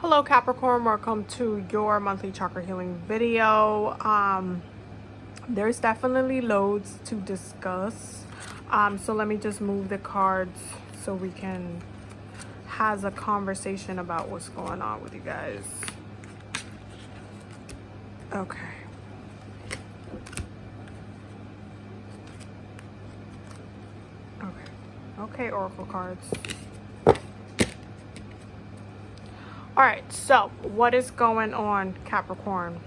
Hello Capricorn, welcome to your monthly chakra healing video. There's definitely loads to discuss. So let me just move the cards so we can have a conversation about what's going on with you guys. Okay. Okay, Oracle cards. All right, so what is going on, Capricorn?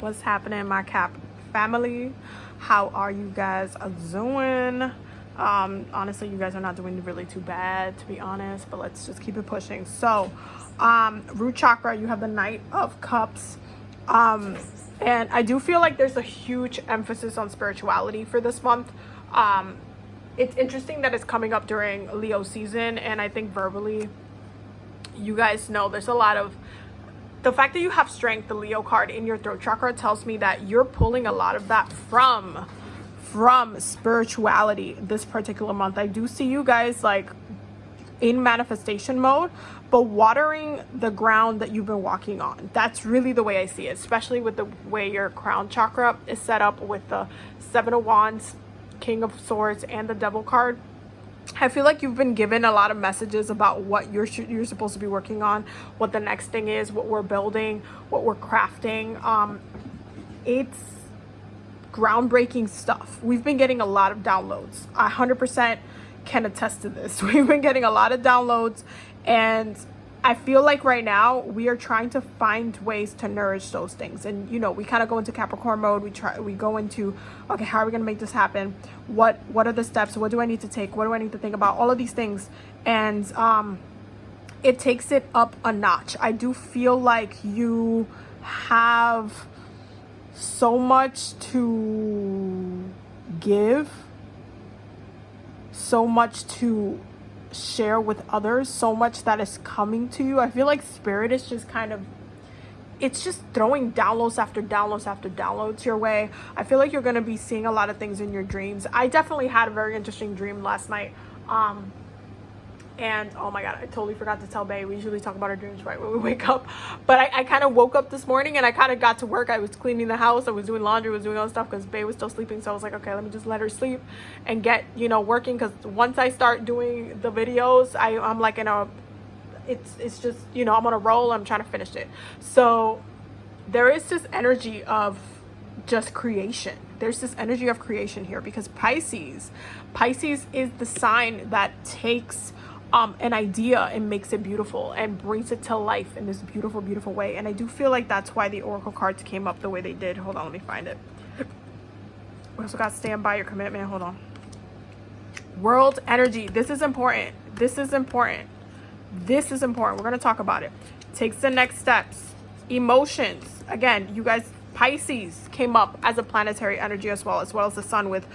What's happening in my Cap family? How are you guys doing? Honestly, you guys are not doing really too bad, to be honest, but let's just keep it pushing. So, root chakra, you have the Knight of Cups. And I do feel like there's a huge emphasis on spirituality for this month. It's interesting that it's coming up during Leo season, and I think verbally, you guys know there's a lot of the fact that you have strength, the Leo card in your throat chakra, tells me that you're pulling a lot of that from spirituality this particular month. I do see you guys like in manifestation mode, but watering the ground that you've been walking on. That's really the way I see it, especially with the way your crown chakra is set up with the Seven of Wands, King of Swords, and the Devil card. I feel like you've been given a lot of messages about what you're supposed to be working on, what the next thing is, what we're building, what we're crafting. It's groundbreaking stuff. We've been getting a lot of downloads. I 100% can attest to this. We've been getting a lot of downloads, and I feel like right now we are trying to find ways to nourish those things. And you know, we kind of go into Capricorn mode. We go into, okay, how are we going to make this happen? What are the steps? What do I need to take? What do I need to think about? All of these things. And it takes it up a notch. I do feel like you have so much to give, so much to share with others, so much that is coming to you. I feel like spirit is just kind of, it's just throwing downloads after downloads after downloads your way. I feel like you're going to be seeing a lot of things in your dreams. I definitely had a very interesting dream last night, and oh my god, I totally forgot to tell Bae. We usually talk about our dreams right when we wake up, but I kind of woke up this morning and I kind of got to work. I was cleaning the house, I was doing laundry, I was doing all stuff because Bae was still sleeping. So I was like, okay, let me just let her sleep and get, you know, working, because once I start doing the videos, I'm like in a, it's just, you know, I'm on a roll. I'm trying to finish it. So there is this energy of just creation. There's this energy of creation here, because Pisces is the sign that takes an idea and makes it beautiful and brings it to life in this beautiful way. And I do feel like that's why the Oracle cards came up the way they did. Hold on, let me find it. We also got stand by your commitment. Hold on. World energy. This is important. This is important. This is important. We're going to talk about it. Takes the next steps. Emotions. Again, you guys, Pisces came up as a planetary energy as well as the sun with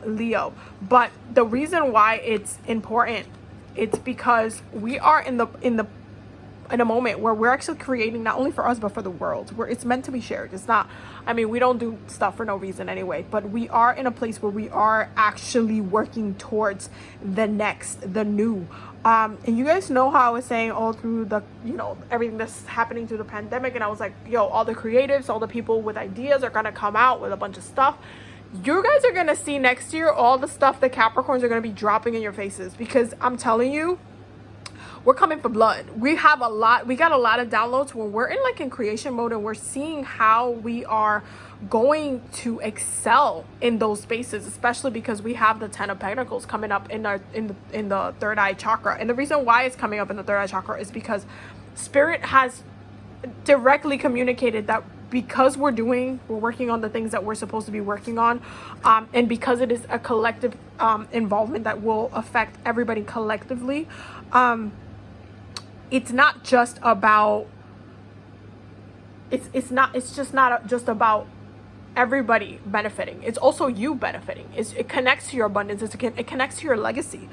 Leo. But the reason why it's important, it's because we are in a moment where we're actually creating not only for us but for the world, where it's meant to be shared. It's not, I mean, we don't do stuff for no reason anyway, but we are in a place where we are actually working towards the next, the new. And you guys know how I was saying all through the, you know, everything that's happening through the pandemic, and I was like, yo, all the creatives, all the people with ideas are gonna come out with a bunch of stuff. You guys are going to see next year all the stuff that Capricorns are going to be dropping in your faces, because I'm telling you, we're coming for blood. We got a lot of downloads when we're in creation mode, and we're seeing how we are going to excel in those spaces, especially because we have the 10 of Pentacles coming up in the third eye chakra. And the reason why it's coming up in the third eye chakra is because Spirit has directly communicated that because we're working on the things that we're supposed to be working on, and because it is a collective involvement that will affect everybody collectively, it's not just about it's just not just about everybody benefiting. It's also you benefiting. It connects to your abundance. It connects to your legacy,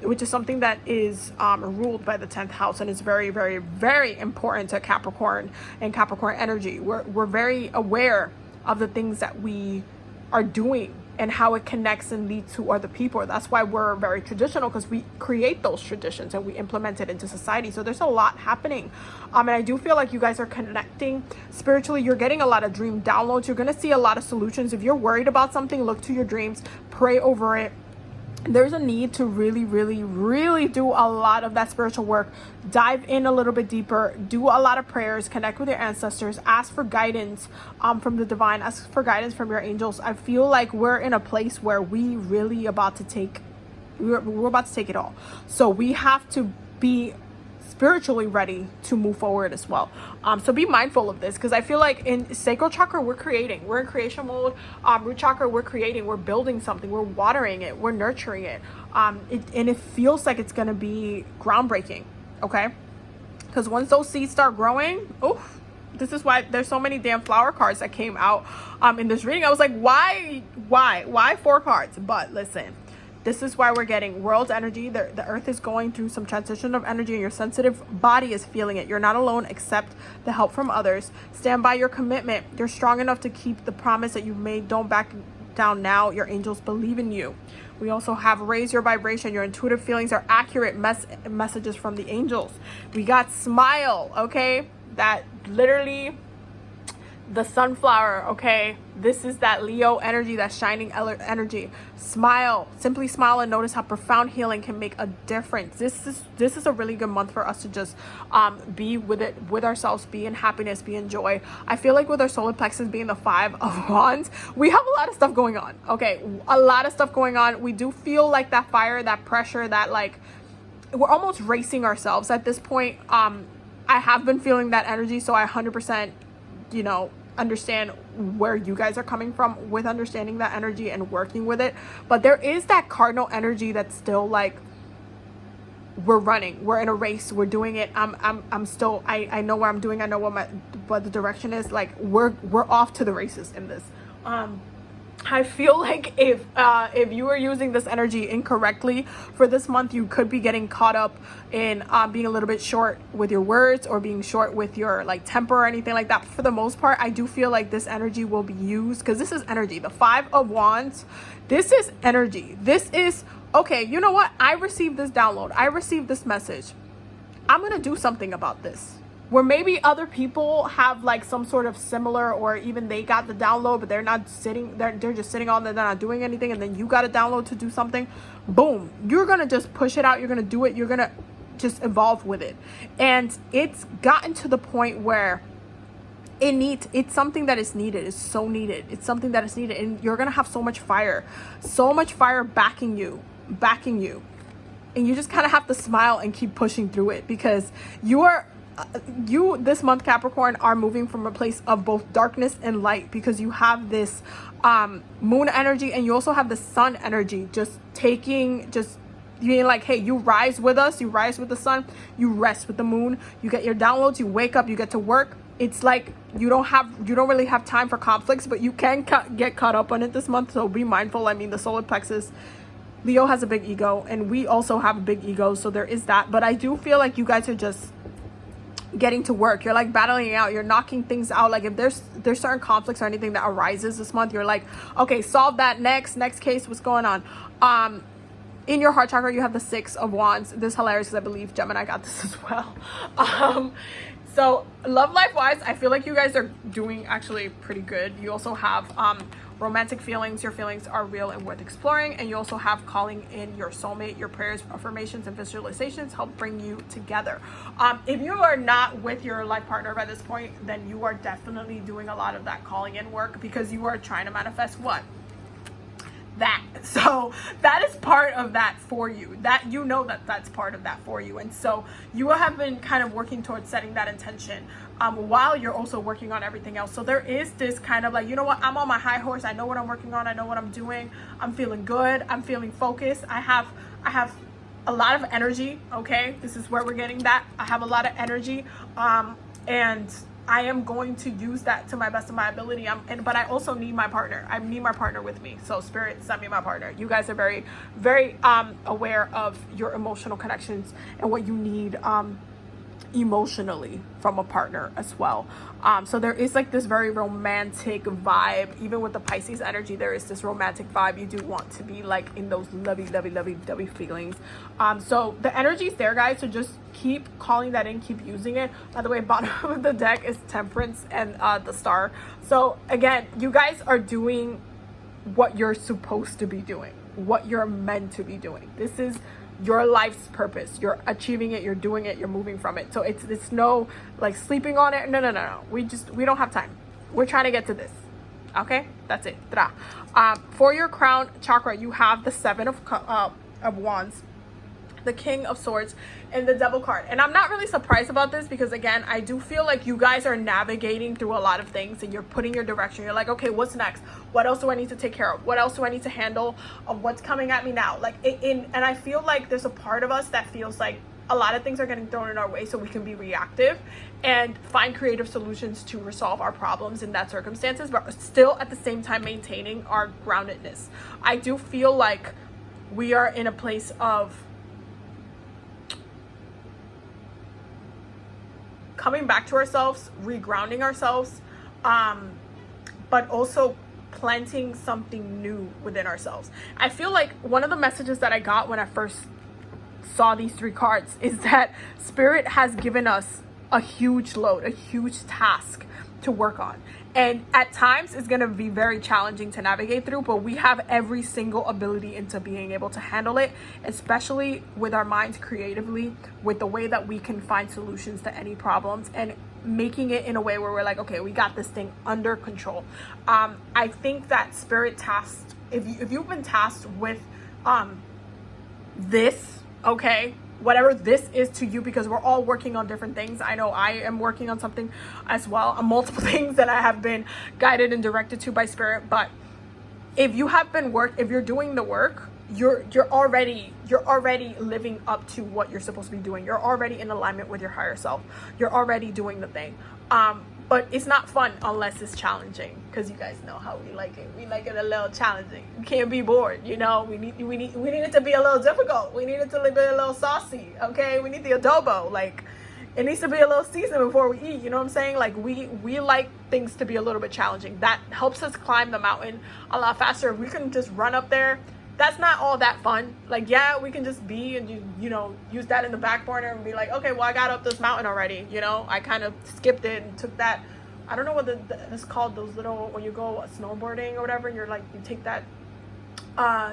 which is something that is ruled by the 10th house, and is very, very, very important to Capricorn and Capricorn energy. We're very aware of the things that we are doing and how it connects and leads to other people. That's why we're very traditional, because we create those traditions and we implement it into society. So there's a lot happening. And I do feel like you guys are connecting spiritually. You're getting a lot of dream downloads. You're going to see a lot of solutions. If you're worried about something, look to your dreams, pray over it. There's a need to really, really, really do a lot of that spiritual work. Dive in a little bit deeper, do a lot of prayers, connect with your ancestors, ask for guidance from the divine, ask for guidance from your angels. I feel like we're in a place where we really about to take, we're about to take it all. So we have to be spiritually ready to move forward as well. So be mindful of this, because I feel like in sacral chakra, we're creating, we're in creation mode. Root chakra, we're creating, we're building something, we're watering it, we're nurturing it. And it feels like it's going to be groundbreaking. Okay. Because once those seeds start growing, oof, this is why there's so many damn flower cards that came out in this reading. I was like, why 4 cards? But listen, this is why we're getting world's energy. The earth is going through some transition of energy, and your sensitive body is feeling it. You're not alone. Accept the help from others. Stand by your commitment. You're strong enough to keep the promise that you've made. Don't back down now. Your angels believe in you. We also have raise your vibration. Your intuitive feelings are accurate messages from the angels. We got smile, okay? That literally, the sunflower, okay? This is that Leo energy, that shining energy. Smile, simply smile, and notice how profound healing can make a difference. This is a really good month for us to just be with it, with ourselves, be in happiness, be in joy. I feel like with our solar plexus being the 5 of Wands, we have a lot of stuff going on. Okay, a lot of stuff going on. We do feel like that fire, that pressure, that like we're almost racing ourselves at this point. I have been feeling that energy, so I 100%, you know, understand where you guys are coming from with understanding that energy and working with it. But there is that cardinal energy that's still like, we're running, we're in a race, we're doing it. I'm still, I know what I'm doing, I know what the direction is. Like we're off to the races in this. I feel like if you are using this energy incorrectly for this month, you could be getting caught up in being a little bit short with your words, or being short with your like temper or anything like that. But for the most part, I do feel like this energy will be used, because this is energy. The 5 of Wands, this is energy. This is, okay, you know what? I received this download. I received this message. I'm going to do something about this. Where maybe other people have like some sort of similar, or even they got the download, but they're not sitting, they're just sitting on there, they're not doing anything, and then you got a download to do something. Boom, you're gonna just push it out, you're gonna do it, you're gonna just evolve with it. And it's gotten to the point where it's something that is needed. It's so needed. It's something that is needed, and you're gonna have so much fire backing you, and you just kind of have to smile and keep pushing through it, because you this month, Capricorn, are moving from a place of both darkness and light, because you have this moon energy, and you also have the sun energy, just being like, hey, you rise with us, you rise with the sun, you rest with the moon, you get your downloads, you wake up, you get to work. It's like you don't really have time for conflicts, but you can get caught up on it this month. So be mindful. I mean, the solar plexus, Leo has a big ego, and we also have a big ego, so there is that. But I do feel like you guys are just getting to work. You're like battling it out, you're knocking things out. Like if there's certain conflicts or anything that arises this month, you're like, okay, solve that. Next case, what's going on? In your heart chakra, you have the 6 of Wands. This is hilarious, because I believe Gemini got this as well. So love life wise, I feel like you guys are doing actually pretty good. You also have romantic feelings. Your feelings are real and worth exploring. And you also have calling in your soulmate. Your prayers, affirmations, and visualizations help bring you together. If you are not with your life partner by this point, then you are definitely doing a lot of that calling in work, because you are trying to manifest what? That. So that is part of that for you, that you know that's part of that for you. And so you have been kind of working towards setting that intention while you're also working on everything else. So there is this kind of like, you know what, I'm on my high horse, I know what I'm working on, I know what I'm doing, I'm feeling good, I'm feeling focused, I have a lot of energy. Okay, this is where we're getting that. I have a lot of energy, and I am going to use that to my best of my ability. But I also need my partner. I need my partner with me. So Spirit, send me my partner. You guys are very, very aware of your emotional connections and what you need emotionally from a partner as well. So there is like this very romantic vibe. Even with the Pisces energy, there is this romantic vibe. You do want to be like in those lovey feelings. So the energy is there, guys. So just keep calling that in, keep using it. By the way, bottom of the deck is Temperance and the Star. So again, you guys are doing what you're supposed to be doing, what you're meant to be doing. This is your life's purpose. You're achieving it, you're doing it, you're moving from it. So it's no like sleeping on it. No. We don't have time. We're trying to get to this. Okay, that's it. For your crown chakra, you have the Seven of Wands, the King of Swords, and the Devil card. And I'm not really surprised about this because, again, I do feel like you guys are navigating through a lot of things and you're putting your direction. You're like, okay, what's next? What else do I need to take care of? What else do I need to handle? What's coming at me now? Like, and I feel like there's a part of us that feels like a lot of things are getting thrown in our way, so we can be reactive and find creative solutions to resolve our problems in that circumstances, but still at the same time maintaining our groundedness. I do feel like we are in a place of coming back to ourselves, regrounding ourselves, but also planting something new within ourselves. I feel like one of the messages that I got when I first saw these three cards is that Spirit has given us a huge load, a huge task to work on. And at times it's going to be very challenging to navigate through, but we have every single ability into being able to handle it, especially with our minds creatively, with the way that we can find solutions to any problems and making it in a way where we're like, okay, we got this thing under control. I think that Spirit tasked, if you've been tasked with this, okay, whatever this is to you, because we're all working on different things. I know I am working on something as well, multiple things that I have been guided and directed to by Spirit. But if you have been if you're doing the work, you're already living up to what you're supposed to be doing. You're already in alignment with your higher self. You're already doing the thing. But it's not fun unless it's challenging, because you guys know how we like it. We like it a little challenging. You can't be bored, you know. We need it to be a little difficult. We need it to be a little saucy, okay? We need the adobo. Like, it needs to be a little seasoned before we eat, you know what I'm saying? Like, we like things to be a little bit challenging. That helps us climb the mountain a lot faster. If we can just run up there, that's not all that fun. Like, yeah, we can just be and you know, use that in the back burner and be like, okay, well, I got up this mountain already, you know. I kind of skipped it and took that, I don't know what it's called, those little, when you go snowboarding or whatever, and you're like, you take that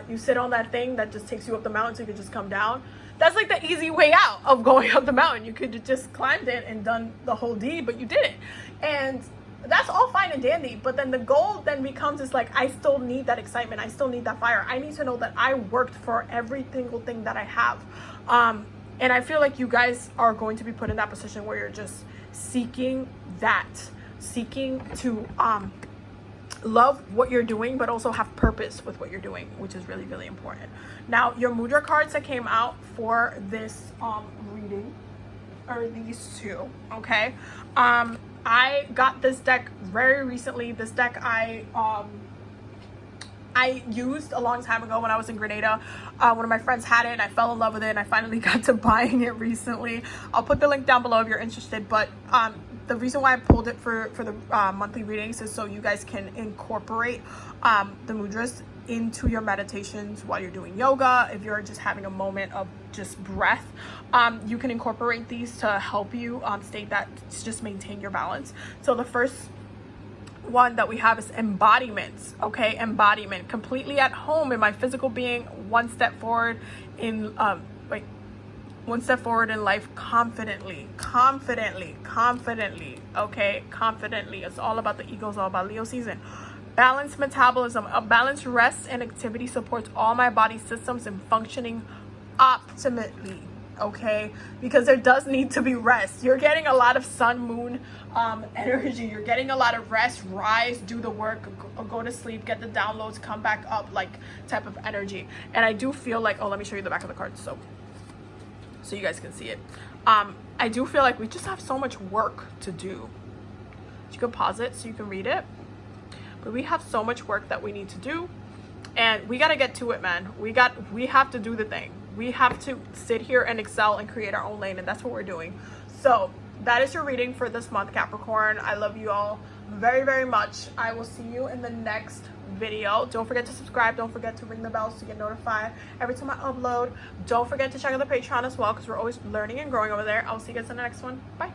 you sit on that thing that just takes you up the mountain so you can just come down. That's like the easy way out of going up the mountain. You could have just climbed it and done the whole deed, but you didn't. And that's all fine and dandy, but then the goal then becomes, is like, I still need that excitement. I still need that fire. I need to know that I worked for every single thing that I have. And I feel like you guys are going to be put in that position where you're just seeking to love what you're doing, but also have purpose with what you're doing, which is really, really important. Now, your mudra cards that came out for this reading are these two, okay? I got this deck very recently. This deck I used a long time ago when I was in Grenada. One of my friends had it and I fell in love with it, and I finally got to buying it recently. I'll put the link down below if you're interested, but the reason why I pulled it for the monthly readings is so you guys can incorporate the mudras into your meditations while you're doing yoga. If you're just having a moment of just breath, you can incorporate these to help you just maintain your balance. So the first one that we have is embodiments, okay? Embodiment, completely at home in my physical being, one step forward in one step forward in life, confidently, okay? Confidently. It's all about the ego, it's all about Leo season. Balanced metabolism. A balanced rest and activity supports all my body systems in functioning optimally, okay? Because there does need to be rest. You're getting a lot of sun, moon energy. You're getting a lot of rest, rise, do the work, go to sleep, get the downloads, come back up, like, type of energy. And I do feel like, let me show you the back of the card so you guys can see it. I do feel like we just have so much work to do. You can pause it so you can read it. But we have so much work that we need to do, and we got to get to it, man. We have to do the thing. We have to sit here and excel and create our own lane, and that's what we're doing. So that is your reading for this month, Capricorn. I love you all very, very much. I will see you in the next video. Don't forget to subscribe. Don't forget to ring the bell to get notified every time I upload. Don't forget to check out the Patreon as well, because we're always learning and growing over there. I'll see you guys in the next one. Bye.